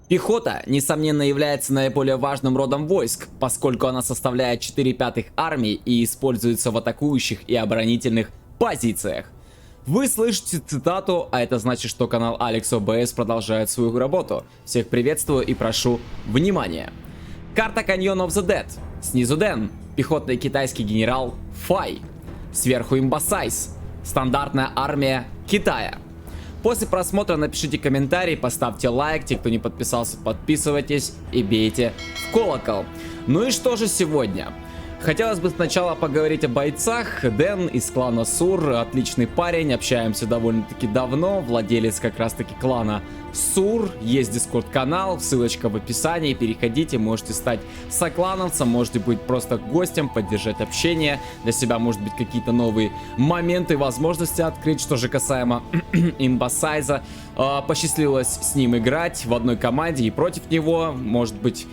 Пехота, несомненно, является наиболее важным родом войск, поскольку она составляет 4/5 армии и используется в атакующих и оборонительных позициях. Вы слышите цитату, а это значит, что канал Алекс ОБС продолжает свою работу. Всех приветствую и прошу внимания. Карта Canyon of the Dead. Снизу Дэн, пехотный китайский генерал Фай. Сверху Имбасайз, стандартная армия Китая. После просмотра напишите комментарий, поставьте лайк, те, кто не подписался, подписывайтесь и бейте в колокол. Ну и что же сегодня? Хотелось бы сначала поговорить о бойцах. Дэн из клана Сур, отличный парень, общаемся довольно-таки давно, владелец как раз-таки клана Сур, есть дискорд-канал, ссылочка в описании, переходите, можете стать соклановцем, можете быть просто гостем, поддержать общение, для себя, может быть, какие-то новые моменты, возможности открыть. Что же касаемо Имбасайза, посчастливилось с ним играть в одной команде и против него, может быть,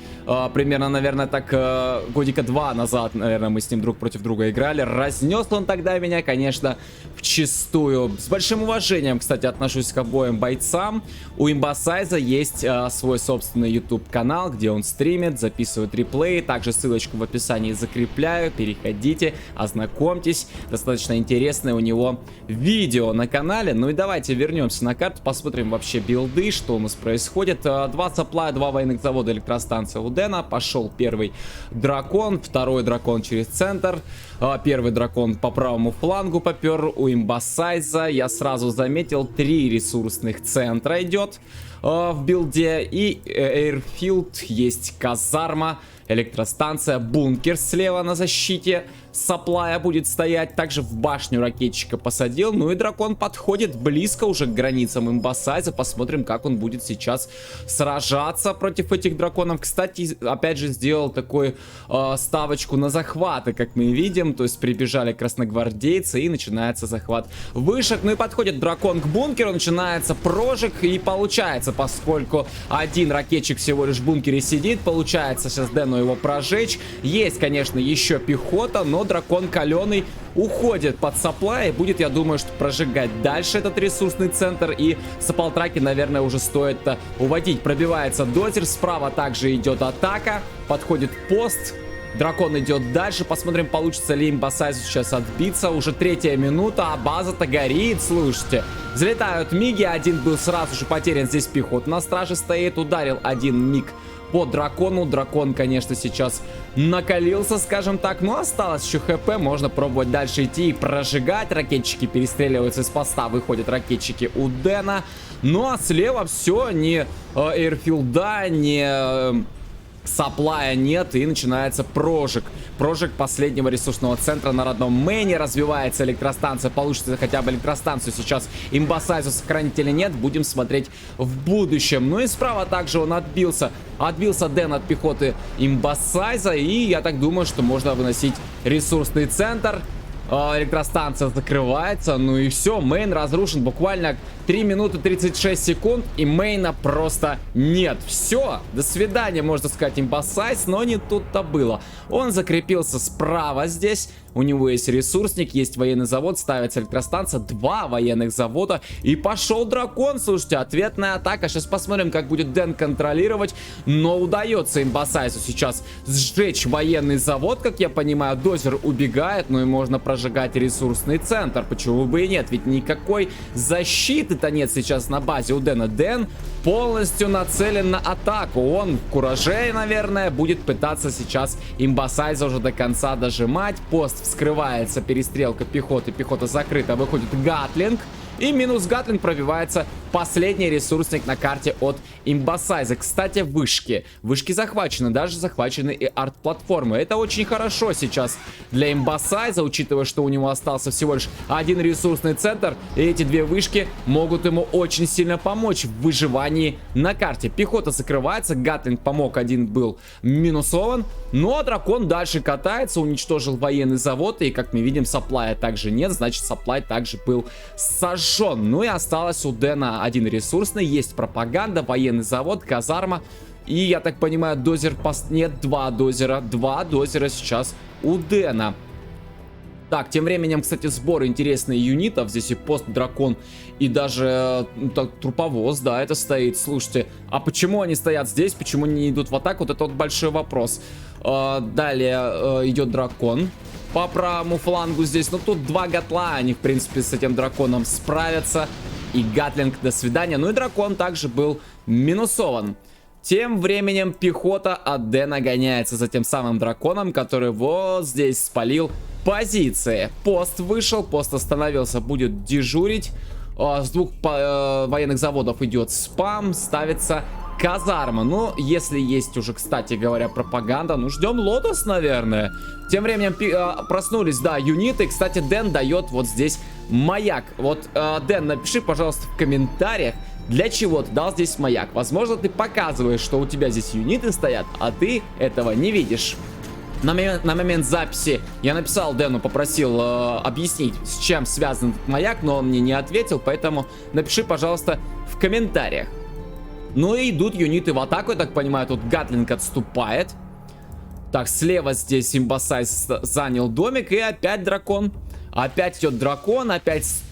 примерно, наверное, так годика 2 назад, наверное, мы с ним друг против друга играли. Разнес он тогда меня, конечно, вчистую. С большим уважением, кстати, отношусь к обоим бойцам. У Имбасайза есть свой собственный YouTube канал, где он стримит, записывает реплеи. Также ссылочку в описании закрепляю. Переходите, ознакомьтесь. Достаточно интересное у него видео на канале. Ну и давайте вернемся на карту, посмотрим вообще билды, что у нас происходит. 2 сапплая, 2 военных завода, электростанция у Дэна. Пошел первый дракон, второй дракон через центр. Первый дракон по правому флангу попер у Имбасайза. Я сразу заметил, 3 ресурсных центра идет в билде. И Airfield, есть казарма, электростанция, бункер слева на защите сапплая будет стоять. Также в башню ракетчика посадил. Ну и дракон подходит близко уже к границам Имбасайза. Посмотрим, как он будет сейчас сражаться против этих драконов. Кстати, опять же, сделал такую ставочку на захваты, как мы видим. То есть прибежали красногвардейцы и начинается захват вышек. Ну и подходит дракон к бункеру, начинается прожиг. И получается, поскольку один ракетчик всего лишь в бункере сидит, получается сейчас Дэну его прожечь. Есть, конечно, еще пехота, но дракон каленый уходит под сапплай и будет, я думаю, что прожигать дальше этот ресурсный центр. И саппалтраки, наверное, уже стоит уводить. Пробивается дозер, справа также идет атака, подходит пост. Дракон идет дальше. Посмотрим, получится ли Имбасайзу сейчас отбиться. Уже 3-я минута, а база-то горит, слушайте. Взлетают миги, один был сразу же потерян. Здесь пехота на страже стоит. Ударил один миг по дракону. Дракон, конечно, сейчас накалился, скажем так. Но осталось еще хп. Можно пробовать дальше идти и прожигать. Ракетчики перестреливаются из поста. Выходят ракетчики у Дэна. Ну а слева все, ни Эйрфилда, ни сапплая нет, и начинается прожиг. Прожиг последнего ресурсного центра на родном мейне. Развивается электростанция. Получится хотя бы электростанцию сейчас Имбасайзу сохранить или нет, будем смотреть в будущем. Ну и справа также он отбился. Отбился Дэн от пехоты Имбасайза. И я так думаю, что можно выносить ресурсный центр. Электростанция закрывается. Ну и все, мейн разрушен. Буквально 3 минуты 36 секунд, и мейна просто нет. Все, до свидания, можно сказать, Имбасайз, но не тут-то было. Он закрепился справа здесь. У него есть ресурсник, есть военный завод, ставится электростанция, 2 военных завода. И пошел дракон, слушайте, ответная атака. Сейчас посмотрим, как будет Дэн контролировать. Но удается Имбасайзу сейчас сжечь военный завод, как я понимаю. Дозер убегает, ну и можно прожигать ресурсный центр. Почему бы и нет? Ведь никакой защиты-то нет сейчас на базе у Дэна. Дэн полностью нацелен на атаку. Он в кураже, наверное, будет пытаться сейчас Имбасайза уже до конца дожимать. Пост вскрывается, перестрелка пехоты, пехота закрыта, выходит Гатлинг. И минус Гатлинг, пробивается последний ресурсник на карте от Имбасайза. Кстати, вышки. Вышки захвачены, даже захвачены и арт-платформы. Это очень хорошо сейчас для Имбасайза, учитывая, что у него остался всего лишь один ресурсный центр. И эти 2 вышки могут ему очень сильно помочь в выживании на карте. Пехота закрывается, Гатлинг помог, один был минусован. Ну а дракон дальше катается, уничтожил военный завод. И, как мы видим, сапплая также нет, значит, сапплай также был сожжен. Ну и осталось у Дэна один ресурсный. Есть пропаганда, военный завод, казарма. И, я так понимаю, дозер... Нет, 2 дозера. 2 дозера сейчас у Дэна. Так, тем временем, кстати, сбор интересный юнитов. Здесь и пост-дракон, и даже труповоз, да, это стоит. Слушайте, а почему они стоят здесь? Почему они не идут в атаку? Вот это вот большой вопрос. Далее идет дракон по правому флангу здесь. Но тут два гатла, они, в принципе, с этим драконом справятся. И гатлинг, до свидания. Ну и дракон также был минусован. Тем временем пехота от Дэна гоняется за тем самым драконом, который вот здесь спалил позиции. Пост вышел, пост остановился, будет дежурить. С двух военных заводов идет спам, ставится казарма. Ну, если есть уже, кстати говоря, пропаганда, ну, ждем Лотос, наверное. Тем временем проснулись, да, юниты. Кстати, Дэн дает вот здесь маяк. Вот, Дэн, напиши, пожалуйста, в комментариях, для чего ты дал здесь маяк. Возможно, ты показываешь, что у тебя здесь юниты стоят, а ты этого не видишь. На момент записи я написал Дэну, попросил объяснить, с чем связан этот маяк, но он мне не ответил, поэтому напиши, пожалуйста, в комментариях. Ну и идут юниты в атаку, я так понимаю, тут Гатлинг отступает. Так, слева здесь имбасайз занял домик, и опять дракон. Опять идет дракон, опять с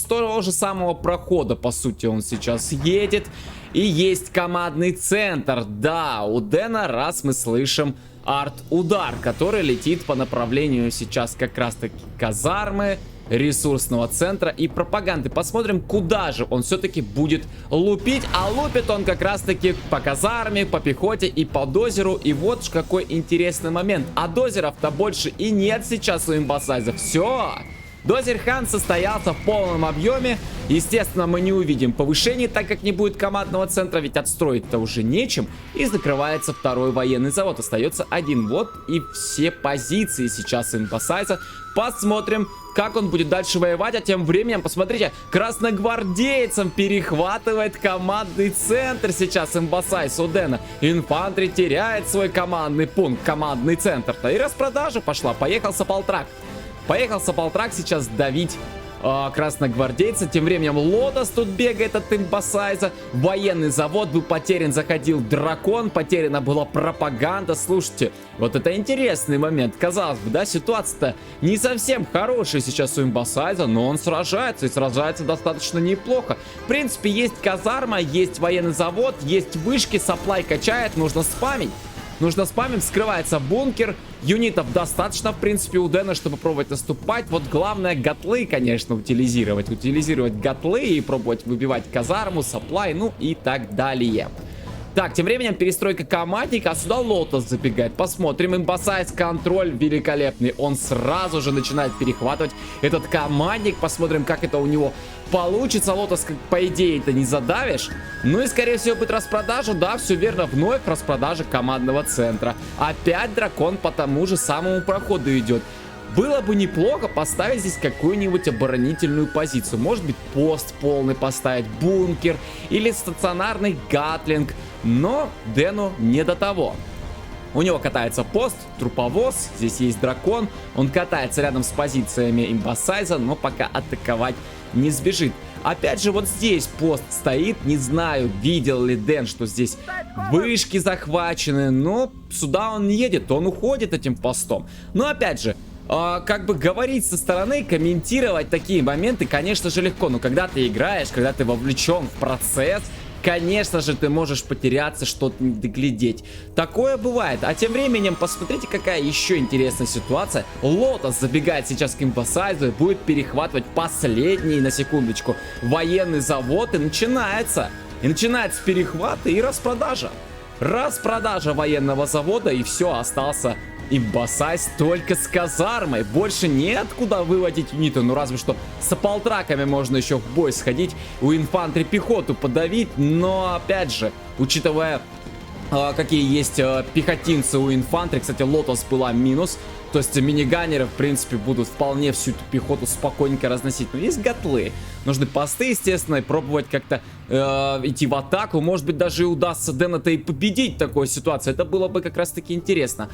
того же самого прохода, по сути, он сейчас едет. И есть командный центр. Да, у Дэна, раз мы слышим арт-удар, который летит по направлению сейчас как раз-таки казармы, ресурсного центра и пропаганды. Посмотрим, куда же он все-таки будет лупить. А лупит он как раз-таки по казарме, по пехоте и по дозеру. И вот какой интересный момент. А дозеров-то больше и нет сейчас у имбасайза. Все. Дозер Хан состоялся в полном объеме. Естественно, мы не увидим повышений, так как не будет командного центра, ведь отстроить-то уже нечем. И закрывается второй военный завод. Остается один. Вот и все позиции сейчас имбасайза. Посмотрим, как он будет дальше воевать. А тем временем, посмотрите, красногвардейцам перехватывает командный центр сейчас имбасайз у Дэна. Инфантри теряет свой командный пункт, командный центр-то. И распродажа пошла. Поехал Саполтрак. Поехал Саполтрак сейчас давить красногвардейца. Тем временем Лотос тут бегает от имбасайза. Военный завод был потерян, заходил дракон. Потеряна была пропаганда. Слушайте, вот это интересный момент. Казалось бы, да, ситуация-то не совсем хорошая сейчас у имбасайза, но он сражается, и сражается достаточно неплохо. В принципе, есть казарма, есть военный завод, есть вышки, сапплай качает, нужно спамить. Нужно спамить, скрывается бункер. Юнитов достаточно, в принципе, у Дэна, чтобы пробовать наступать. Вот главное гатлы, конечно, утилизировать. Утилизировать гатлы и пробовать выбивать казарму, сапплай, ну и так далее. Так, тем временем перестройка командника, а сюда Лотос забегает. Посмотрим, имбасайз, контроль великолепный. Он сразу же начинает перехватывать этот командник. Посмотрим, как это у него получится. Лотос, по идее, это не задавишь. Ну и, скорее всего, будет распродажа. Да, все верно, вновь распродажа командного центра. Опять дракон по тому же самому проходу идет. Было бы неплохо поставить здесь какую-нибудь оборонительную позицию. Может быть, пост полный поставить, бункер или стационарный гатлинг. Но Дэну не до того. У него катается пост, труповоз, здесь есть дракон. Он катается рядом с позициями имбасайза, но пока атаковать не сбежит. Опять же, вот здесь пост стоит. Не знаю, видел ли Дэн, что здесь вышки захвачены. Но сюда он не едет, он уходит этим постом. Но опять же, как бы говорить со стороны, комментировать такие моменты, конечно же, легко. Но когда ты играешь, когда ты вовлечен в процесс, конечно же, ты можешь потеряться, что-то не доглядеть. Такое бывает. А тем временем, посмотрите, какая еще интересная ситуация. Лотос забегает сейчас к имбасайзу и будет перехватывать последний, на секундочку, военный завод. И начинается. И начинается перехват и распродажа. Распродажа военного завода, и все, остался имбасайз только с казармой. Больше неоткуда выводить юниты. Ну разве что с саполтраками можно еще в бой сходить, у инфантри пехоту подавить. Но опять же, учитывая какие есть пехотинцы у инфантри, кстати, Лотос была минус. То есть миниганеры, в принципе, будут вполне всю эту пехоту спокойненько разносить. Но есть гатлы. Нужны посты, естественно, и пробовать как-то идти в атаку. Может быть, даже и удастся Дэна-то и победить в такой ситуации. Это было бы как раз-таки интересно.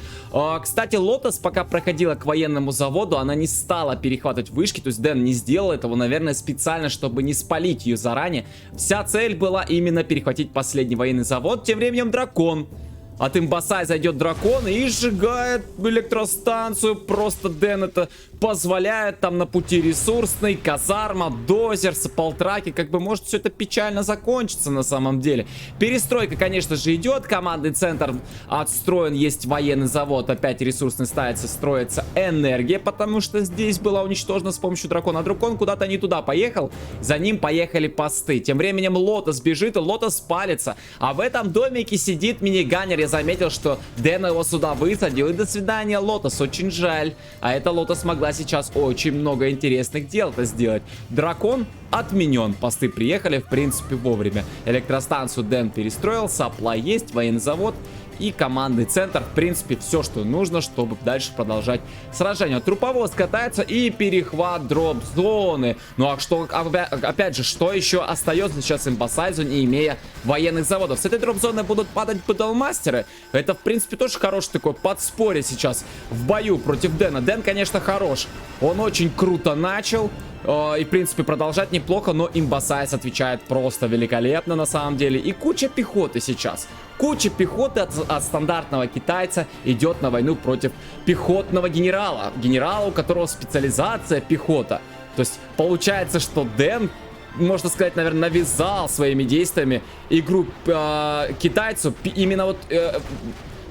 Кстати, Лотос, пока проходила к военному заводу, она не стала перехватывать вышки. То есть Дэн не сделал этого, наверное, специально, чтобы не спалить ее заранее. Вся цель была именно перехватить последний военный завод. Тем временем дракон. От имбасайза идет дракон и сжигает электростанцию. Просто Дэн это позволяет там на пути ресурсный, казарма, дозер, саполтраки, как бы может все это печально закончиться на самом деле. Перестройка, конечно же, идет, командный центр отстроен, есть военный завод, опять ресурсный ставится, строится энергия, потому что здесь была уничтожена с помощью дракона. А дракон куда-то не туда поехал, за ним поехали посты. Тем временем Лотос бежит, и Лотос палится, а в этом домике сидит миниганер. Я заметил, что Дэн его сюда высадил, и до свидания, Лотос, очень жаль. А эта Лотос могла сейчас очень много интересных дел-то сделать. Дракон отменен, посты приехали, в принципе, вовремя. Электростанцию Дэн перестроил, сапла есть, военный завод и командный центр. В принципе, все, что нужно, чтобы дальше продолжать сражение. Труповоз катается и перехват дроп-зоны. Ну а что, опять же, что еще остается сейчас имбасайзу, не имея военных заводов? С этой дроп-зоны будут падать батлмастеры. Это, в принципе, тоже хороший такой подспорье сейчас в бою против Дэна. Дэн, конечно, хорош. Он очень круто начал. И, в принципе, продолжать неплохо, но имбасайз отвечает просто великолепно на самом деле. И куча пехоты сейчас. Куча пехоты от стандартного китайца идет на войну против пехотного генерала. Генерала, у которого специализация пехота. То есть, получается, что Дэн, можно сказать, наверное, навязал своими действиями игру китайцу именно вот...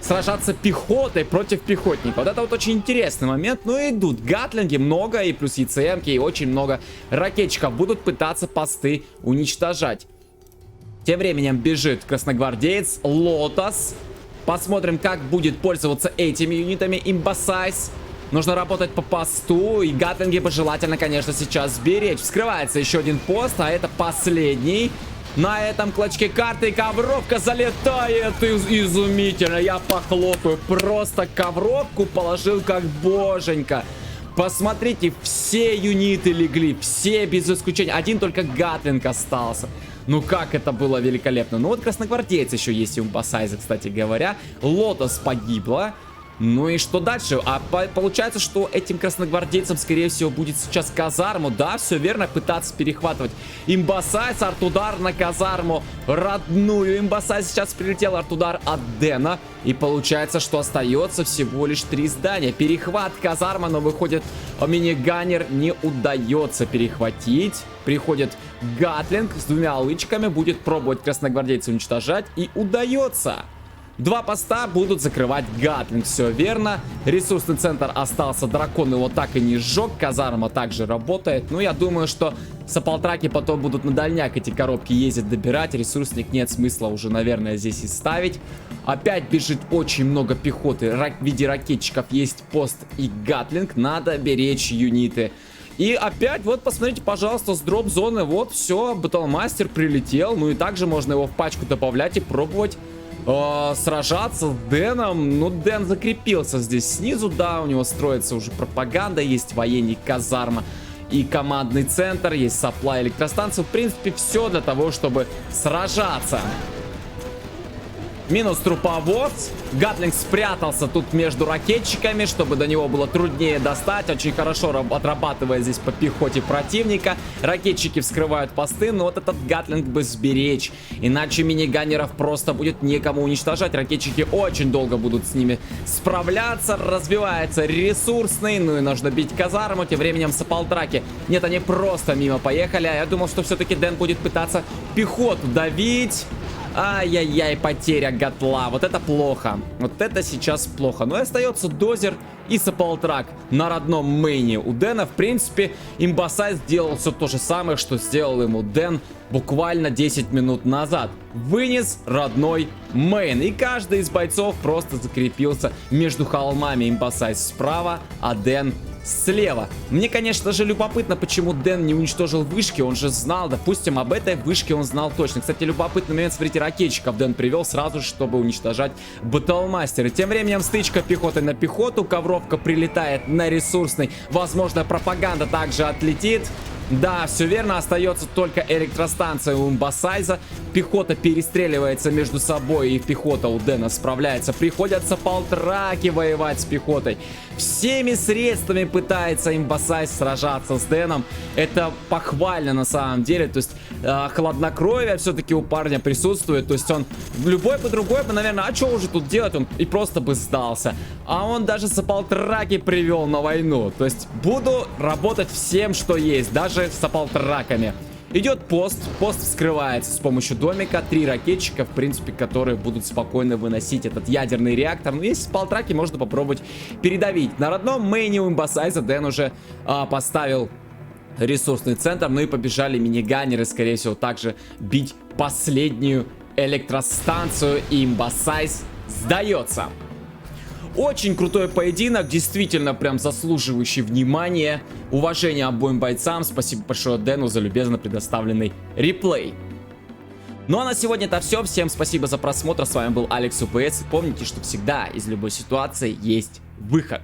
сражаться пехотой против пехотника. Вот это вот очень интересный момент. Но идут гатлинги много, и плюс ЕЦМки, и очень много ракетчиков будут пытаться посты уничтожать. Тем временем бежит красногвардеец Лотос. Посмотрим, как будет пользоваться этими юнитами имбасайз. Нужно работать по посту, и гатлинги бы желательно, конечно, сейчас сберечь. Вскрывается еще один пост, а это последний. На этом клочке карты ковровка залетает изумительно. Я похлопаю. Просто ковровку положил как боженька. Посмотрите, все юниты легли. Все без исключения. Один только гатлинг остался. Ну как это было великолепно. Ну вот красногвардейцы еще есть у имбасайза, кстати говоря. Лотос погибла. Ну и что дальше? А получается, что этим красногвардейцам, скорее всего, будет сейчас казарму. Да, все верно, пытаться перехватывать имбасайз, артудар на казарму родную. Имбасайз сейчас прилетел, артудар от Дэна. И получается, что остается всего лишь 3 здания. Перехват казарма, но выходит миниганер, не удается перехватить. Приходит гатлинг с 2 лычками, будет пробовать красногвардейца уничтожать, и удается. 2 поста будут закрывать гатлинг, все верно. Ресурсный центр остался, дракон его так и не сжег, казарма также работает. Ну, я думаю, что саполтраки потом будут на дальняк эти коробки ездить, добирать. Ресурсник нет смысла уже, наверное, здесь и ставить. Опять бежит очень много пехоты в виде ракетчиков, есть пост и гатлинг, надо беречь юниты. И опять, вот, посмотрите, пожалуйста, с дроп-зоны, вот, все, батлмастер прилетел. Ну и также можно его в пачку добавлять и пробовать сражаться с Дэном. Ну, Дэн закрепился здесь снизу, да, у него строится уже пропаганда, есть военный, казарма и командный центр, есть сапла, электростанция. В принципе, все для того, чтобы сражаться. Минус труповоз. Гатлинг спрятался тут между ракетчиками, чтобы до него было труднее достать. Очень хорошо отрабатывая здесь по пехоте противника. Ракетчики вскрывают посты, но вот этот гатлинг бы сберечь. Иначе миниганеров просто будет некому уничтожать. Ракетчики очень долго будут с ними справляться. Развивается ресурсный, ну и нужно бить казарму. Тем временем саполтраки. Нет, они просто мимо поехали. А я думал, что все-таки Дэн будет пытаться пехоту давить. Ай-яй-яй, потеря гатла. Вот это плохо. Вот это сейчас плохо. Но и остается дозер и саполтрак на родном мейне у Дэна. В принципе, имбасайз сделал все то же самое, что сделал ему Дэн буквально 10 минут назад. Вынес родной мейн. И каждый из бойцов просто закрепился между холмами. Имбасайз справа, а Дэн слева. Мне, конечно же, любопытно, почему Дэн не уничтожил вышки. Он же знал, допустим, об этой вышке он знал точно. Кстати, любопытный момент, смотрите, ракетчиков Дэн привел сразу, чтобы уничтожать батлмастера. Тем временем стычка пехоты на пехоту. Ковровка прилетает на ресурсный. Возможно, пропаганда также отлетит. Да, все верно, остается только электростанция у имбасайза. Пехота перестреливается между собой, и пехота у Дэна справляется. Приходят саполтраки воевать с пехотой. всеми средствами пытается имбасайз сражаться с Дэном. Это похвально на самом деле. То есть хладнокровие все-таки у парня присутствует. То есть он любой бы другой бы, наверное, а что уже тут делать? Он и просто бы сдался. А он даже сапалтраки привел на войну. То есть буду работать всем, что есть, даже с сапалтраками. Идет пост, пост вскрывается с помощью домика, 3 ракетчика, в принципе, которые будут спокойно выносить этот ядерный реактор. Ну, если сапалтраки, можно попробовать передавить. На родном мейне у имбасайза Дэн уже поставил ресурсный центр, ну и побежали миниганеры, скорее всего, также бить последнюю электростанцию, и имбасайз сдается. Очень крутой поединок, действительно прям заслуживающий внимания, уважения обоим бойцам. Спасибо большое Дэну за любезно предоставленный реплей. Ну а на сегодня это все. Всем спасибо за просмотр. С вами был Алекс УПС. Помните, что всегда из любой ситуации есть выход.